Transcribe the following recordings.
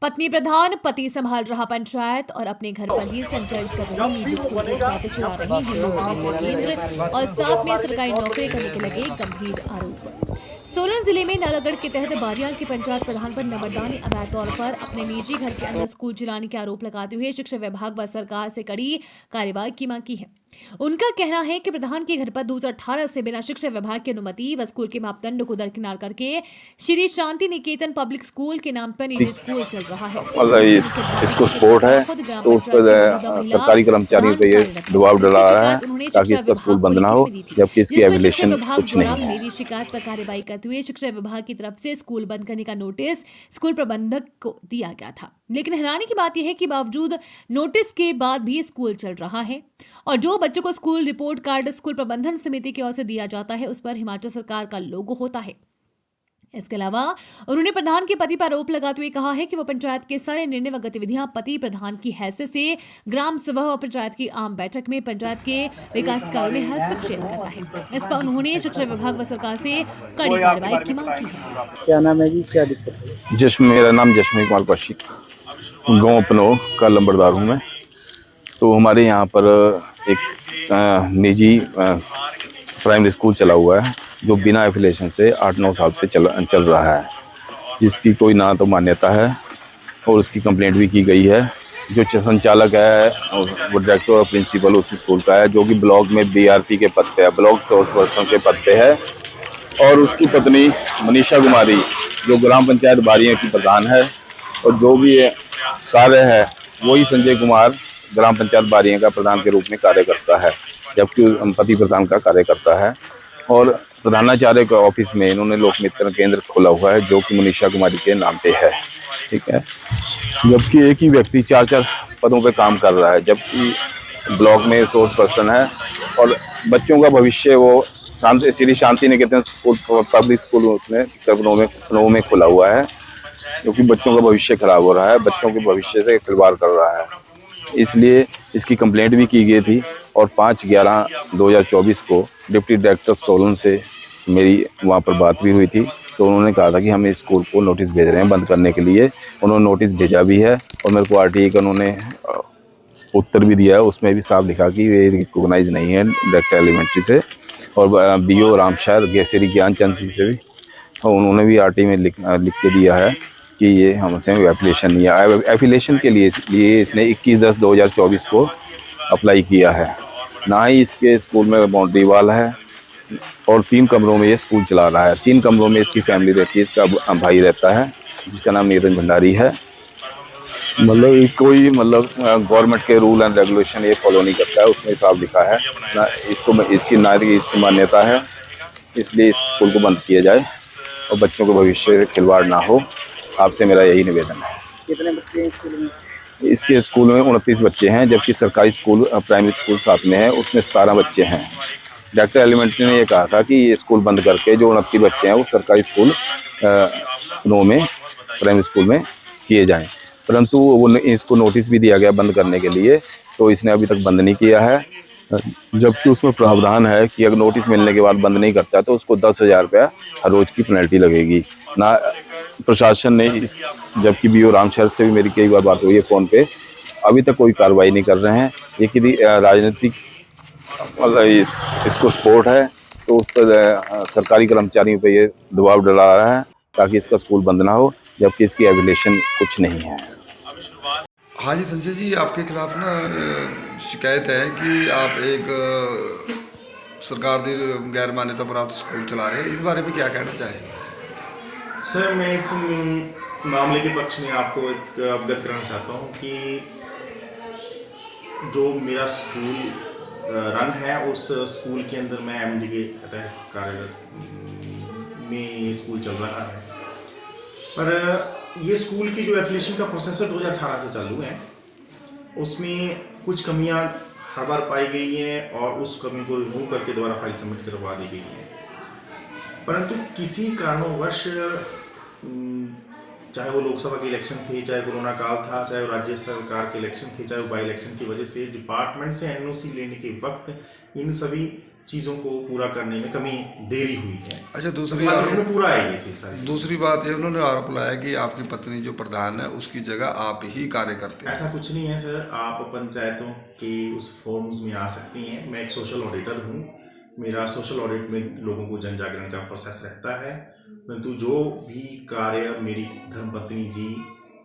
पत्नी प्रधान, पति संभाल रहा पंचायत और अपने घर पर ही संचालित कर रही निजी स्कूल के साथ चला रही हिंदू विद्या केंद्र और साथ में सरकारी नौकरी करने के लगे गंभीर आरोप। सोलन जिले में नालागढ़ के तहत बारियां की पंचायत प्रधान पर नंबरदार ने अवैध तौर पर अपने निजी घर के अंदर स्कूल चलाने के आरोप लगाते हुए शिक्षा विभाग व सरकार से कड़ी कार्रवाई की मांग की है। उनका कहना है कि प्रधान के घर पर 2018 से बिना शिक्षा विभाग की अनुमति व स्कूल के मापदंड को दरकिनार करके श्री शांति निकेतन पब्लिक स्कूल के नाम पर निजी स्कूल चल रहा है। इसको सपोर्ट है तो उस पर सरकारी कर्मचारियों पे ये दबाव डाला रहा है ताकि इसका स्कूल बंद ना हो, जबकि इसकी एविलेशन कुछ नहीं है। मेरी शिकायत पर कार्रवाई करते हुए शिक्षा विभाग की तरफ से स्कूल बंद करने का नोटिस स्कूल प्रबंधक को दिया गया था, लेकिन हैरानी की बात यह है कि बावजूद नोटिस के बाद भी स्कूल चल रहा है और जो बच्चों को स्कूल रिपोर्ट कार्ड स्कूल प्रबंधन समिति की ओर से दिया जाता है उस पर हिमाचल सरकार का लोगो होता है। इसके अलावा उन्होंने प्रधान के पति पर आरोप लगाते हुए कहा है कि वो पंचायत के सारे निर्णय व गतिविधियां पति प्रधान की हैसियत से ग्राम सभा और पंचायत की आम बैठक में पंचायत के विकास कार्यों में हस्तक्षेप करता है। इस पर उन्होंने शिक्षा विभाग व सरकार से कड़ी कार्रवाई की मांग की है। क्या नाम है जी, क्या दिक्कत है? मेरा नाम जश्मी कुमार कौशिक, गाँव पनोह का लंबरदार हूँ मैं। तो हमारे यहाँ पर एक निजी प्राइमरी स्कूल चला हुआ है जो बिना एफिलिएशन से 8-9 साल से चल रहा है, जिसकी कोई ना तो मान्यता है और उसकी कंप्लेंट भी की गई है। जो संचालक है वो डायरेक्टर और प्रिंसिपल उसी स्कूल का है, जो कि ब्लॉक में बीआरपी के पद पे है, ब्लॉक सोर्स पर्सन के पद पे है। और उसकी पत्नी मनीषा कुमारी जो ग्राम पंचायत बारियां की प्रधान है, और जो भी कार्य है वही संजय कुमार ग्राम पंचायत बारियां का प्रधान के रूप में कार्य करता है, जबकि पति प्रधान का कार्य करता है। और प्रधानाचार्य के ऑफिस में इन्होंने लोक मित्र केंद्र खोला हुआ है जो कि मनीषा कुमारी के नाम पे है, ठीक है। जबकि एक ही व्यक्ति 4-4 पदों पे काम कर रहा है, जबकि ब्लॉक में सोर्स पर्सन है और बच्चों का भविष्य वो Shri Shanti Niketan school public school उसमें पनोह में खुला हुआ है, क्योंकि बच्चों का भविष्य खराब हो रहा है, बच्चों के भविष्य से खिलवाड़ कर रहा है। इसलिए इसकी कंप्लेंट भी की गई थी और 5/11/2024 को डिप्टी डायरेक्टर सोलन से मेरी वहाँ पर बात भी हुई थी। तो उन्होंने कहा था कि हम इस स्कूल को नोटिस भेज रहे हैं बंद करने के लिए। उन्होंने नोटिस भेजा भी है और मेरे को आरटीआई का उन्होंने उत्तर भी दिया है, उसमें भी साफ लिखा कि ये रिकॉग्नाइज नहीं है डायरेक्टर एलिमेंट्री से। और बीओ रामशहर गेसेरी ज्ञानचंद सिंह से भी उन्होंने भी आरटीआई में लिख के दिया है कि ये हमसे एफिलिएशन नहीं है। एफिलिएशन के लिए इसने 21/10/2024 को अप्लाई किया है। ना ही इसके स्कूल में बाउंड्री वाल है और 3 कमरों में ये स्कूल चला रहा है। 3 कमरों में इसकी फैमिली रहती है, इसका भाई रहता है जिसका नाम नीरज भंडारी है। मतलब कोई गवर्नमेंट के रूल एंड रेगुलेशन ये फॉलो नहीं करता है, उसमें साफ लिखा है ना इसकी मान्यता है। इसलिए इस स्कूल को बंद किया जाए और बच्चों के भविष्य से खिलवाड़ ना हो, आपसे मेरा यही निवेदन है। कितने बच्चे हैं स्कूल में? इसके स्कूल में 29 बच्चे हैं, जबकि सरकारी स्कूल प्राइमरी स्कूल साथ में है, उसमें 17 बच्चे हैं। डायरेक्टर एलिमेंट्री ने ये कहा था कि ये स्कूल बंद करके जो 29 बच्चे हैं वो सरकारी स्कूल पनोह में प्राइमरी स्कूल में किए जाएं, परंतु वो इसको नोटिस भी दिया गया बंद करने के लिए, तो इसने अभी तक बंद नहीं किया है। जबकि उसमें प्रावधान है कि अगर नोटिस मिलने के बाद बंद नहीं करता तो उसको 10,000 रुपया हर रोज़ की पेनल्टी लगेगी ना। प्रशासन ने जबकि बीओ रामशहर से भी मेरी कई बार बात हुई है फ़ोन पे, अभी तक कोई कार्रवाई नहीं कर रहे हैं। ये कि राजनीतिक इसको सपोर्ट है तो उस पर सरकारी कर्मचारियों पे ये दबाव डाला रहा है ताकि इसका स्कूल बंद ना हो, जबकि इसकी एविलेशन कुछ नहीं है। हाँ जी संजय जी, आपके खिलाफ ना शिकायत है कि आप एक सरकार की गैर मान्यता प्राप्त स्कूल चला रहे हैं, इस बारे में क्या कहना चाहेंगे? सर, मैं इस मामले के पक्ष में आपको एक अवगत कराना चाहता हूँ कि जो मेरा स्कूल रन है उस स्कूल के अंदर मैं एमडी के तहत कार्यरत में स्कूल चल रहा है, पर ये स्कूल की जो एफिलिएशन का प्रोसेस है 2018 से चालू है, उसमें कुछ कमियां हर बार पाई गई हैं और उस कमी को रिमूव करके दोबारा फाइल सबमिट करवा दी गई है। परंतु किसी कारणवश, चाहे वो लोकसभा के इलेक्शन थे, चाहे कोरोना काल था, चाहे वो राज्य सरकार के इलेक्शन थे, चाहे वो बाई इलेक्शन की वजह से डिपार्टमेंट से एनओसी लेने के वक्त इन सभी चीज़ों को पूरा करने में कमी देरी हुई है। अच्छा, में पूरा है ये चीज़ सारी। दूसरी बात ये उन्होंने आरोप लगाया कि आपकी पत्नी जो प्रधान है उसकी जगह आप ही कार्य करते हैं। ऐसा कुछ नहीं है सर, आप पंचायतों के उस फॉर्म्स में आ सकती हैं। मैं एक सोशल ऑडिटर हूँ, मेरा सोशल ऑडिट में लोगों को जन जागरण का प्रोसेस रहता है, परंतु जो भी कार्य मेरी धर्मपत्नी जी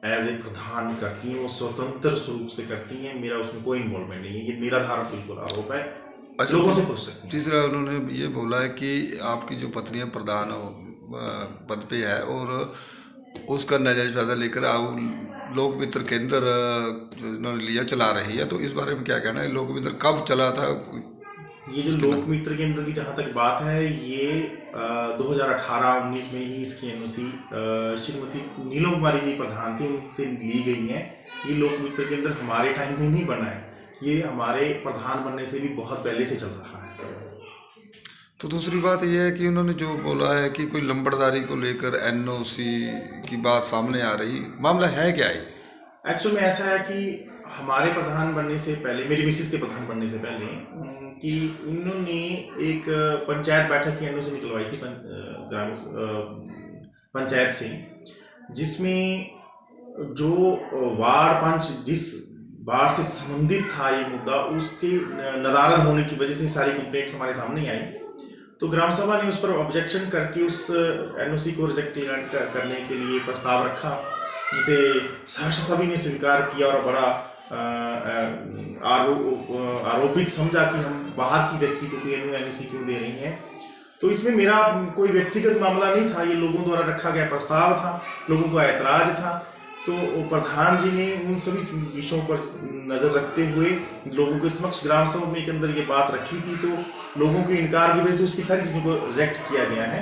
एज ए प्रधान करती हैं वो स्वतंत्र स्वरूप से करती हैं, मेरा उसमें कोई इन्वॉल्वमेंट नहीं है। ये निराधार बिल्कुल आरोप है। अच्छा, लोगों से पूछ सकते हैं। तीसरा उन्होंने ये बोला है कि आपकी जो पत्नी है प्रधान पद पे है और उसका नाजायज फायदा लेकर आप लोक मित्र केंद्र जो इन्होंने लिया चला रही है, तो इस बारे में क्या कहना है? लोक मित्र कब चला था? ये जो लोक मित्र केंद्र की जहाँ तक बात है, ये 2018-19 में ही इसकी एनओसी श्रीमती नीलम कुमारी जी प्रधान थी, उनसे ली गई है। ये लोक मित्र केंद्र हमारे टाइम में नहीं बना है, ये हमारे प्रधान बनने से भी बहुत पहले से चल रहा है। तो दूसरी बात यह है कि उन्होंने जो बोला है कि कोई लंबड़दारी को लेकर एनओसी की बात सामने आ रही, मामला है क्या है? एक्चुअल में ऐसा है कि हमारे प्रधान बनने से पहले, मेरी मिसेस के प्रधान बनने से पहले, कि इन्होंने एक पंचायत बैठक की एनओसी निकलवाई थी ग्राम पंचायत से, जिसमें जो वार्ड पंच जिस वार्ड से संबंधित था ये मुद्दा, उसके नदारद होने की वजह से सारी कंप्लेंट्स हमारे सामने आई। तो ग्राम सभा ने उस पर ऑब्जेक्शन करके उस एनओसी को रिजेक्ट करने के लिए प्रस्ताव रखा, जिसे सहर्ष सभी ने स्वीकार किया और बड़ा आरोपित समझा कि हम बाहर की व्यक्ति को कोई एनओसी क्यों दे रही हैं। तो इसमें मेरा कोई व्यक्तिगत मामला नहीं था, ये लोगों द्वारा रखा गया प्रस्ताव था, लोगों का ऐतराज था। तो प्रधान जी ने उन सभी विषयों पर नज़र रखते हुए लोगों के समक्ष ग्राम सभा में के अंदर ये बात रखी थी, तो लोगों के इनकार की वजह से उसकी सारी चीज़ों को रिजेक्ट किया गया है।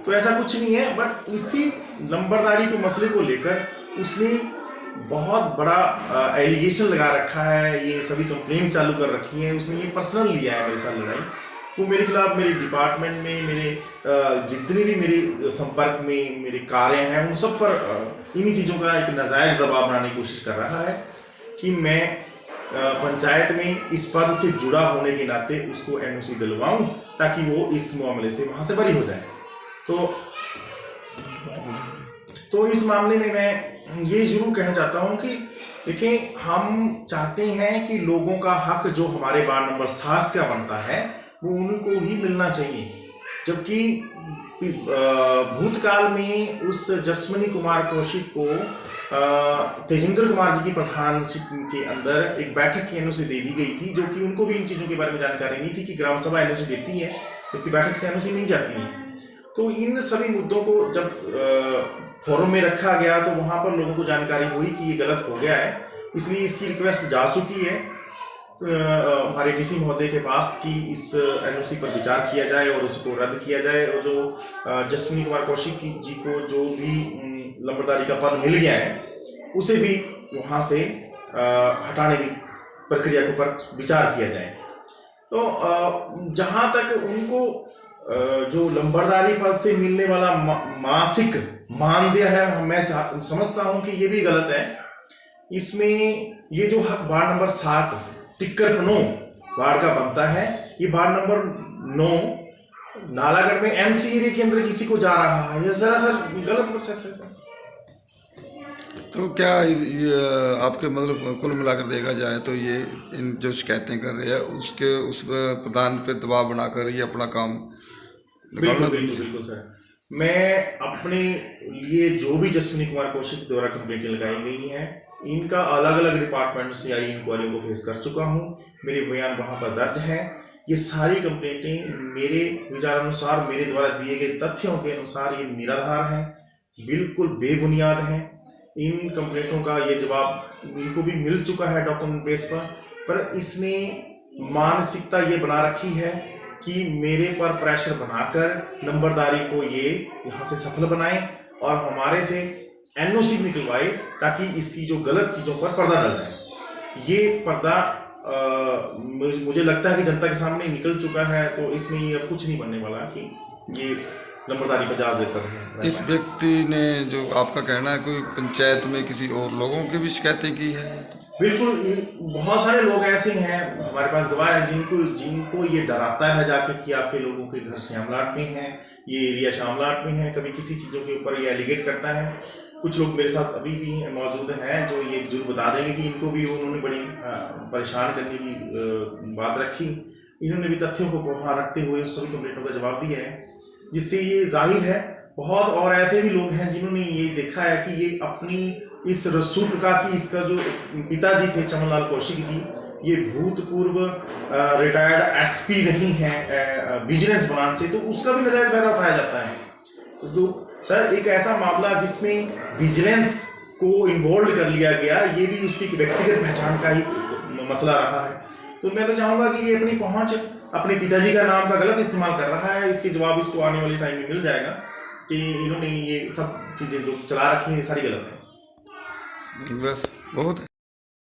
तो ऐसा कुछ नहीं है, बट इसी लंबरदारी के मसले को लेकर उसने बहुत बड़ा एलिगेशन लगा रखा है, ये सभी कंप्लेंट चालू कर रखी हैं, उसने ये पर्सनल लिया है मेरे साथ लड़ाई। वो मेरे खिलाफ मेरे डिपार्टमेंट में, मेरे जितने भी मेरे संपर्क में मेरे कार्य हैं, उन सब पर इन्हीं चीज़ों का एक नाजायज़ दबाव बनाने की कोशिश कर रहा है कि मैं पंचायत में इस पद से जुड़ा होने के नाते उसको एनओसी दिलवाऊं, ताकि वो इस मामले से वहाँ से बरी हो जाए। तो इस मामले में मैं ये जरूर कहना चाहता हूँ कि देखिए, हम चाहते हैं कि लोगों का हक जो हमारे वार्ड नंबर 7 का बनता है वो उनको ही मिलना चाहिए, जबकि भूतकाल में उस जसमनी कुमार कौशिक को तेजेंद्र कुमार जी की प्रधानशिप के अंदर एक बैठक की एनओसी दे दी गई थी, जो कि उनको भी इन चीज़ों के बारे में जानकारी नहीं थी कि ग्राम सभा एनओसी देती है, जबकि बैठक से एनओसी नहीं जाती है। तो इन सभी मुद्दों को जब फोरम में रखा गया तो वहाँ पर लोगों को जानकारी हुई कि ये गलत हो गया है, इसलिए इसकी रिक्वेस्ट जा चुकी है हमारे डीसी महोदय के पास कि इस एनओसी पर विचार किया जाए और उसको रद्द किया जाए, और जो जसमीन कुमार कौशिक जी को जो भी लंबरदारी का पद मिल गया है उसे भी वहाँ से हटाने की प्रक्रिया के ऊपर विचार किया जाए। तो जहाँ तक उनको जो लंबरदारी पद से मिलने वाला मासिक मानदेय है, मैं समझता हूँ कि ये भी गलत है। इसमें ये जो हक वार्ड नंबर 7 टिक्कर 9 वार्ड का बनता है, ये वार्ड नंबर 9 नालागढ़ में एमसी एरिया के अंदर किसी को जा रहा है, ये सरासर गलत प्रोसेस है सर। तो क्या ये आपके मतलब कुल मिलाकर देखा जाए तो ये इन जो शिकायतें कर रहे हैं उसके उस प्रधान पे दबाव बनाकर ये अपना काम बिल्कुल सर। मैं अपने लिए जो भी जसमीन कुमार कौशिक द्वारा कंप्लेंटें लगाई गई हैं, इनका अलग अलग डिपार्टमेंट से आई इंक्वायरी को फेस कर चुका हूं, मेरे बयान वहां पर दर्ज हैं। ये सारी कंप्लेंटें मेरे विचार अनुसार, मेरे द्वारा दिए गए तथ्यों के अनुसार ये निराधार हैं, बिल्कुल बेबुनियाद हैं। इन कंप्लेंटों का ये जवाब इनको भी मिल चुका है डॉक्यूमेंट बेस पर इसने मानसिकता ये बना रखी है कि मेरे पर प्रेशर बनाकर नंबरदारी को ये यहाँ से सफल बनाए और हमारे से एनओसी निकलवाए, ताकि इसकी जो गलत चीज़ों पर पर्दा डल जाए। ये पर्दा मुझे लगता है कि जनता के सामने निकल चुका है, तो इसमें ये अब कुछ नहीं बनने वाला कि ये नंबरदारी पर जा देकर है। इस व्यक्ति ने, जो आपका कहना है, कोई पंचायत में किसी और लोगों की भी शिकायतें की है? बिल्कुल, बहुत सारे लोग ऐसे हैं हमारे पास गवाह हैं जिनको ये डराता है जाके कि आपके लोगों के घर श्यामलाट में है, ये एरिया श्यामलाट में है, कभी किसी चीज़ों के ऊपर ये एलिगेट करता है। कुछ लोग मेरे साथ अभी भी मौजूद हैं जो ये जरूर बता देंगे कि इनको भी उन्होंने बड़ी परेशान करने की बात रखी। इन्होंने भी तथ्यों को वहाँ रखते हुए सभी कंप्लेंटों का जवाब दिया है, जिससे ये जाहिर है बहुत और ऐसे भी लोग हैं जिन्होंने ये देखा है कि ये अपनी इस रसूख का कि इसका जो पिताजी थे चमन लाल कौशिक जी, ये भूतपूर्व रिटायर्ड एसपी नहीं है विजिलेंस ब्रांच से, तो उसका भी नजायज फायदा उठाया जाता है। तो सर, एक ऐसा मामला जिसमें विजिलेंस को इन्वॉल्व कर लिया गया, ये भी उसकी व्यक्तिगत पहचान का ही मसला रहा है। तो मैं तो चाहूँगा कि ये अपनी पहुँच अपने पिताजी का नाम का गलत इस्तेमाल कर रहा है, इसके जवाब इसको आने वाले टाइम में मिल जाएगा कि इन्होंने ये सब चीज़ें जो चला रखी हैं ये सारी गलत हैं। बस बहुत है।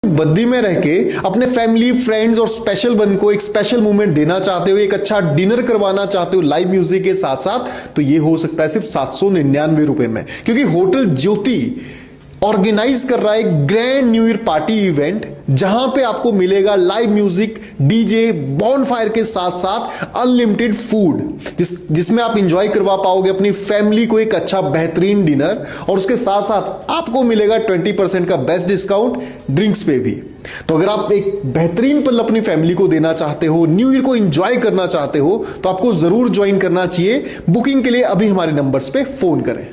बद्दी में रह के अपने फैमिली, फ्रेंड्स और स्पेशल वन को एक स्पेशल मोमेंट देना चाहते हो, एक अच्छा डिनर करवाना चाहते हो लाइव म्यूजिक के साथ साथ, तो ये हो सकता है सिर्फ 799 रुपए में, क्योंकि होटल ज्योति ऑर्गेनाइज कर रहा है एक grand new year party event, जहां पे आपको मिलेगा लाइव म्यूजिक, डीजे, बॉनफायर के साथ साथ अनलिमिटेड फूड, जिसमें आप इंजॉय करवा पाओगे अपनी फैमिली को एक अच्छा बेहतरीन डिनर, और उसके साथ साथ आपको मिलेगा 20% का बेस्ट डिस्काउंट ड्रिंक्स पे भी। तो अगर आप एक बेहतरीन पल अपनी फैमिली को देना चाहते हो, न्यू ईयर को एंजॉय करना चाहते हो, तो आपको जरूर ज्वाइन करना चाहिए। बुकिंग के लिए अभी हमारे नंबर्स पे फोन करें।